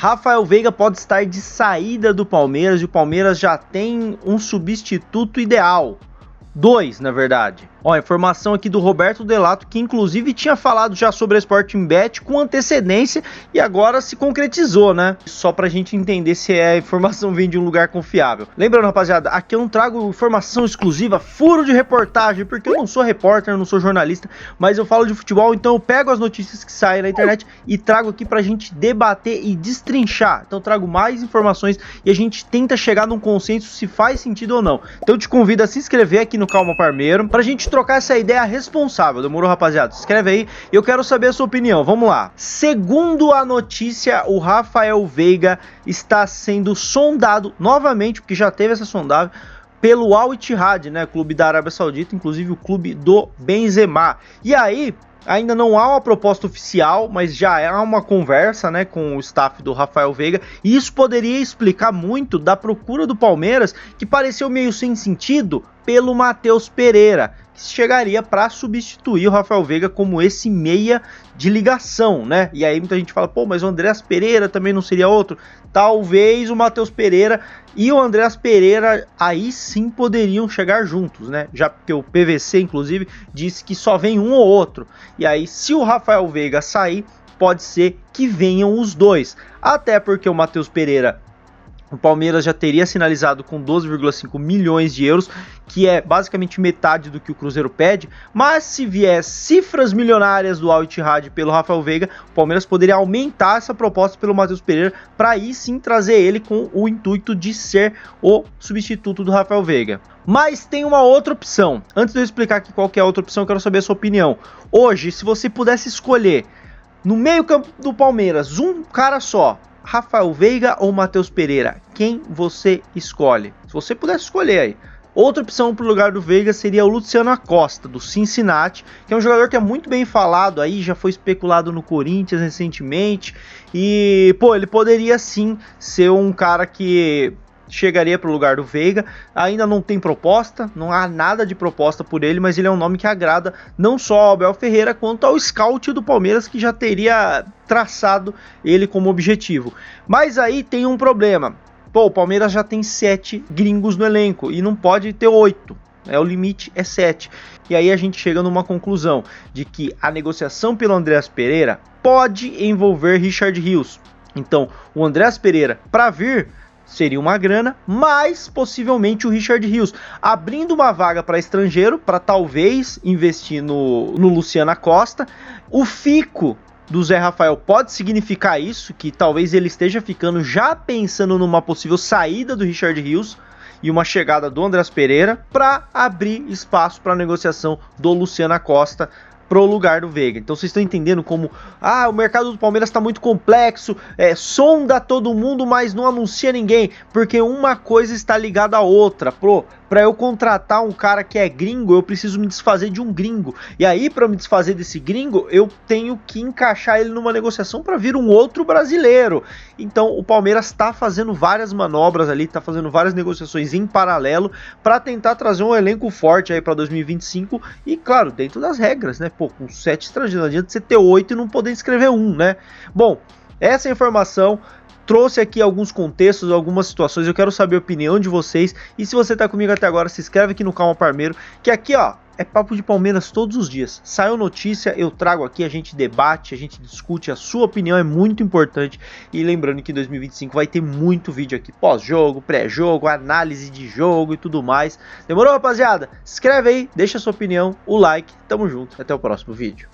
Rafael Veiga pode estar de saída do Palmeiras e o Palmeiras já tem um substituto ideal. 2, na verdade. Ó, informação aqui do Roberto Delato, que inclusive tinha falado já sobre a Sporting Bet com antecedência e agora se concretizou, né? Só pra gente entender se a informação vem de um lugar confiável. Lembrando, rapaziada, aqui eu não trago informação exclusiva, furo de reportagem, porque eu não sou repórter, eu não sou jornalista, mas eu falo de futebol, então eu pego as notícias que saem na internet e trago aqui pra gente debater e destrinchar. Então eu trago mais informações e a gente tenta chegar num consenso se faz sentido ou não. Então eu te convido a se inscrever aqui no Calma Parmeiro, pra gente trocar essa ideia responsável. Demorou, rapaziada? Se inscreve aí e eu quero saber a sua opinião. Vamos lá. Segundo a notícia, o Rafael Veiga está sendo sondado novamente, porque já teve essa sondagem, pelo Al Ittihad, né, clube da Arábia Saudita, inclusive o clube do Benzema. E aí, ainda não há uma proposta oficial, mas já há uma conversa, né, com o staff do Rafael Veiga, e isso poderia explicar muito da procura do Palmeiras, que pareceu meio sem sentido, pelo Matheus Pereira, que chegaria para substituir o Rafael Veiga como esse meia de ligação, né? E aí muita gente fala, pô, mas o Andreas Pereira também não seria outro? Talvez o Matheus Pereira e o Andreas Pereira aí sim poderiam chegar juntos, né? Já porque o PVC, inclusive, disse que só vem um ou outro. E aí, se o Rafael Veiga sair, pode ser que venham os dois. Até porque o Matheus Pereira, o Palmeiras já teria sinalizado com 12,5 milhões de euros, que é basicamente metade do que o Cruzeiro pede, mas se vier cifras milionárias do Al Ittihad pelo Rafael Veiga, o Palmeiras poderia aumentar essa proposta pelo Matheus Pereira, para aí sim trazer ele com o intuito de ser o substituto do Rafael Veiga. Mas tem uma outra opção. Antes de eu explicar aqui qual que é a outra opção, eu quero saber a sua opinião. Hoje, se você pudesse escolher no meio campo do Palmeiras, um cara só, Rafael Veiga ou Matheus Pereira, quem você escolhe? Se você pudesse escolher aí. Outra opção para o lugar do Veiga seria o Luciano Acosta, do Cincinnati, que é um jogador que é muito bem falado aí, já foi especulado no Corinthians recentemente, e pô, ele poderia sim ser um cara que chegaria para o lugar do Veiga. Ainda não tem proposta, não há nada de proposta por ele, mas ele é um nome que agrada não só ao Abel Ferreira, quanto ao scout do Palmeiras, que já teria traçado ele como objetivo. Mas aí tem um problema. Pô, o Palmeiras já tem 7 gringos no elenco e não pode ter 8. O limite é 7. E aí a gente chega numa conclusão de que a negociação pelo Andreas Pereira pode envolver Richard Rios. Então, o Andreas Pereira, para vir, seria uma grana, mas possivelmente o Richard Rios, abrindo uma vaga para estrangeiro, para talvez investir no Luciano Acosta. O fico do Zé Rafael pode significar isso, que talvez ele esteja ficando já pensando numa possível saída do Richard Rios e uma chegada do Andreas Pereira, para abrir espaço para a negociação do Luciano Acosta pro lugar do Veiga. Então vocês estão entendendo como o mercado do Palmeiras está muito complexo, sonda todo mundo, mas não anuncia ninguém, porque uma coisa está ligada à outra. Para eu contratar um cara que é gringo, eu preciso me desfazer de um gringo, e aí para me desfazer desse gringo, eu tenho que encaixar ele numa negociação para vir um outro brasileiro. Então o Palmeiras está fazendo várias manobras ali, está fazendo várias negociações em paralelo para tentar trazer um elenco forte aí para 2025 e claro, dentro das regras, né? Pô, com 7 estrangeiros, não adianta você ter 8 e não poder inscrever um, né? Bom, essa informação trouxe aqui alguns contextos, algumas situações, eu quero saber a opinião de vocês, e se você tá comigo até agora, se inscreve aqui no Calma Parmeiro, que aqui ó, é papo de Palmeiras todos os dias. Saiu notícia, eu trago aqui, a gente debate, a gente discute, a sua opinião é muito importante. E lembrando que em 2025 vai ter muito vídeo aqui, pós-jogo, pré-jogo, análise de jogo e tudo mais. Demorou, rapaziada? Se inscreve aí, deixa a sua opinião, o like, tamo junto, até o próximo vídeo.